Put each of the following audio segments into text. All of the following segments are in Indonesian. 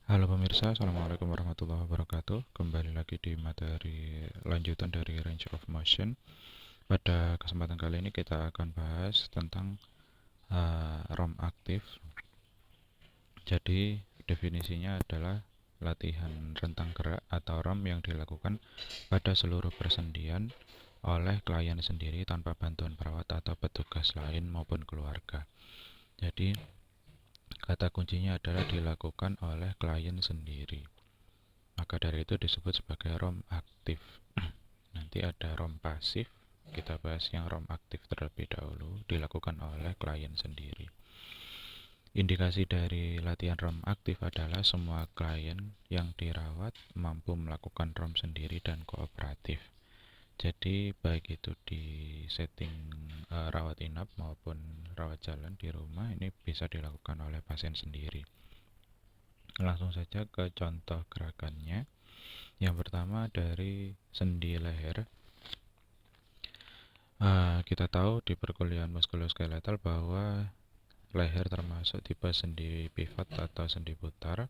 Halo pemirsa, Assalamualaikum warahmatullahi wabarakatuh. Kembali lagi di materi lanjutan dari range of motion. Pada kesempatan kali ini kita akan bahas tentang ROM aktif. Jadi definisinya adalah latihan rentang gerak atau ROM yang dilakukan pada seluruh persendian oleh klien sendiri tanpa bantuan perawat atau petugas lain maupun keluarga. Jadi kata kuncinya adalah dilakukan oleh klien sendiri. Maka dari itu disebut sebagai ROM aktif. Nanti ada ROM pasif. Kita bahas yang ROM aktif terlebih dahulu, dilakukan oleh klien sendiri. Indikasi dari latihan ROM aktif adalah semua klien yang dirawat mampu melakukan ROM sendiri dan kooperatif. Jadi baik itu di setting rawat inap maupun rawat jalan di rumah, ini bisa dilakukan oleh pasien sendiri. Langsung saja ke contoh gerakannya. Yang pertama dari sendi leher. Kita tahu di perkuliahan muskuloskeletal bahwa leher termasuk tipe sendi pivot atau sendi putar.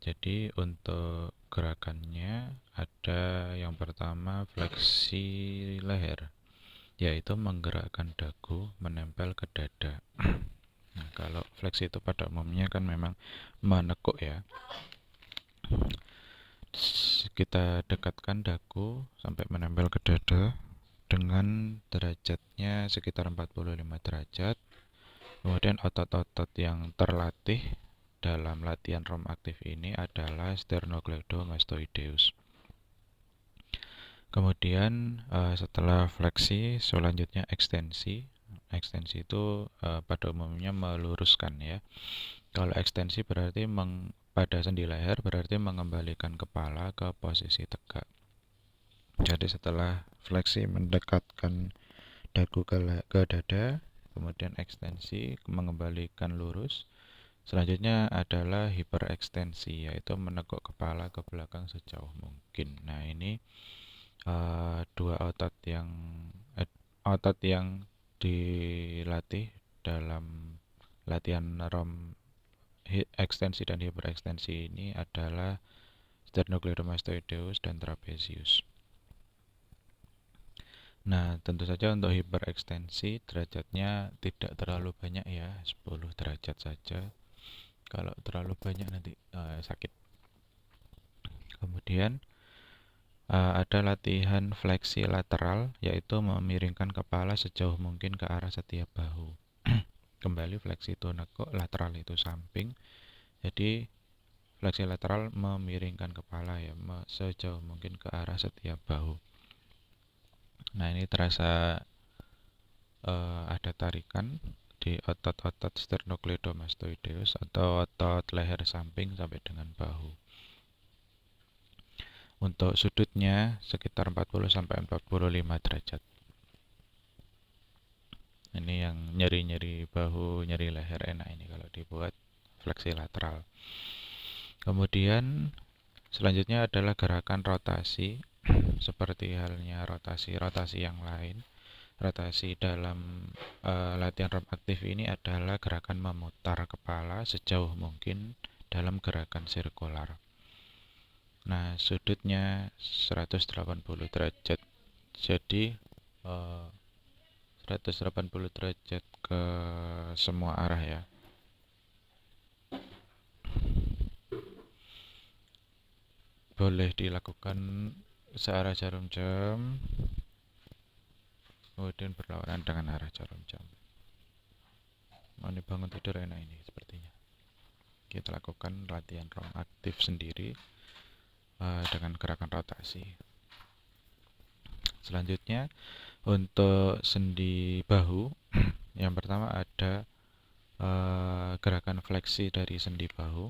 Jadi untuk gerakannya ada yang pertama fleksi leher, yaitu menggerakkan dagu menempel ke dada. Nah, kalau fleksi itu pada umumnya kan memang menekuk ya. Kita dekatkan dagu sampai menempel ke dada dengan derajatnya sekitar 45 derajat. Kemudian otot-otot yang terlatih dalam latihan ROM aktif ini adalah sternocleidomastoideus. Kemudian setelah fleksi, selanjutnya ekstensi. Ekstensi itu pada umumnya meluruskan ya. Kalau ekstensi berarti pada sendi leher berarti mengembalikan kepala ke posisi tegak. Jadi setelah fleksi mendekatkan dagu ke dada, kemudian ekstensi mengembalikan lurus. Selanjutnya adalah hiperekstensi, yaitu menekuk kepala ke belakang sejauh mungkin. Nah, ini dua otot yang dilatih dalam latihan ROM ekstensi dan hiperekstensi ini adalah sternocleidomastoideus dan trapezius. Nah, tentu saja untuk hiperekstensi derajatnya tidak terlalu banyak ya, 10 derajat saja. Kalau terlalu banyak nanti sakit. Kemudian ada latihan fleksi lateral, yaitu memiringkan kepala sejauh mungkin ke arah setiap bahu. Kembali fleksi itu nekuk, lateral itu samping. Jadi fleksi lateral memiringkan kepala ya, sejauh mungkin ke arah setiap bahu. Nah, ini terasa ada tarikan di otot-otot sternocleidomastoideus atau otot leher samping sampai dengan bahu. Untuk sudutnya sekitar 40-45 derajat. Ini yang nyeri-nyeri bahu, nyeri leher enak ini kalau dibuat fleksi lateral. Kemudian selanjutnya adalah gerakan rotasi. Seperti halnya rotasi yang lain. Rotasi dalam latihan ROM aktif ini adalah gerakan memutar kepala sejauh mungkin dalam gerakan sirkular. Nah, sudutnya 180 derajat. Jadi 180 derajat ke semua arah ya. Boleh dilakukan searah jarum jam, kemudian berlawanan dengan arah jarum jam. Mau bangun tidur enak ini sepertinya. Kita lakukan latihan ROM aktif sendiri dengan gerakan rotasi. Selanjutnya untuk sendi bahu, yang pertama ada gerakan fleksi dari sendi bahu.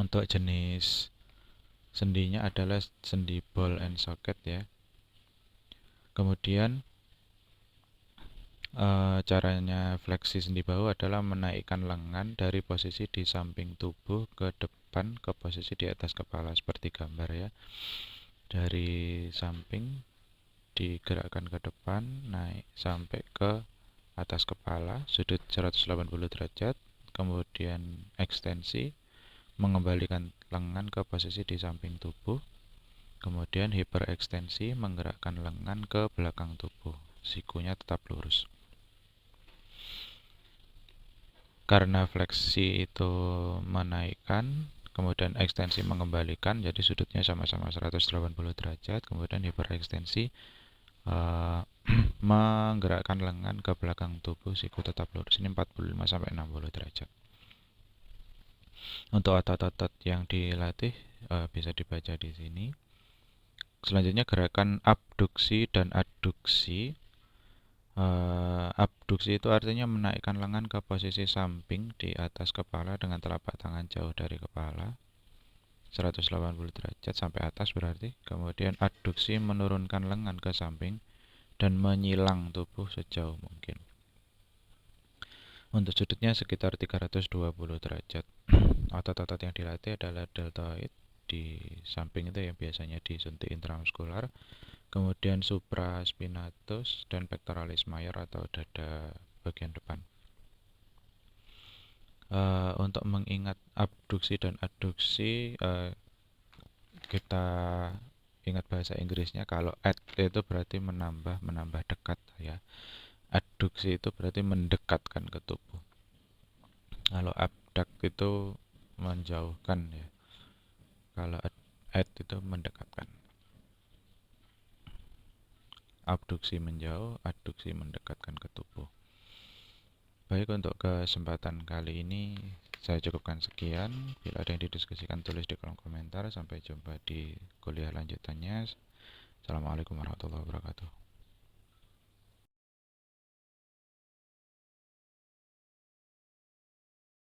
Untuk jenis sendinya adalah sendi ball and socket ya. Kemudian caranya fleksi sendi bahu adalah menaikkan lengan dari posisi di samping tubuh ke depan ke posisi di atas kepala seperti gambar ya. Dari samping digerakkan ke depan, naik sampai ke atas kepala, sudut 180 derajat, kemudian ekstensi, mengembalikan lengan ke posisi di samping tubuh. Kemudian hiperekstensi, menggerakkan lengan ke belakang tubuh, sikunya tetap lurus. Karena fleksi itu menaikkan, kemudian ekstensi mengembalikan, jadi sudutnya sama-sama 180 derajat. Kemudian hiperekstensi menggerakkan lengan ke belakang tubuh, siku tetap lurus. Ini 45-60 derajat. Untuk otot-otot yang dilatih bisa dibaca di sini. Selanjutnya gerakan abduksi dan adduksi. Abduksi itu artinya menaikkan lengan ke posisi samping di atas kepala dengan telapak tangan jauh dari kepala, 180 derajat sampai atas berarti. Kemudian adduksi menurunkan lengan ke samping dan menyilang tubuh sejauh mungkin. Untuk sudutnya sekitar 320 derajat. Otot-otot yang dilatih adalah deltoid di samping itu yang biasanya disuntik intramuskular, kemudian supraspinatus dan pectoralis major atau dada bagian depan. Untuk mengingat abduksi dan adduksi, kita ingat bahasa Inggrisnya. Kalau add itu berarti menambah dekat ya. Adduksi itu berarti mendekatkan ke tubuh. Kalau abduct itu menjauhkan ya. Kalau add itu mendekatkan. Abduksi menjauh, adduksi mendekatkan ke tubuh. Baik, untuk kesempatan kali ini saya cukupkan sekian. Bila ada yang didiskusikan tulis di kolom komentar. Sampai jumpa di kuliah lanjutannya. Assalamualaikum warahmatullahi wabarakatuh.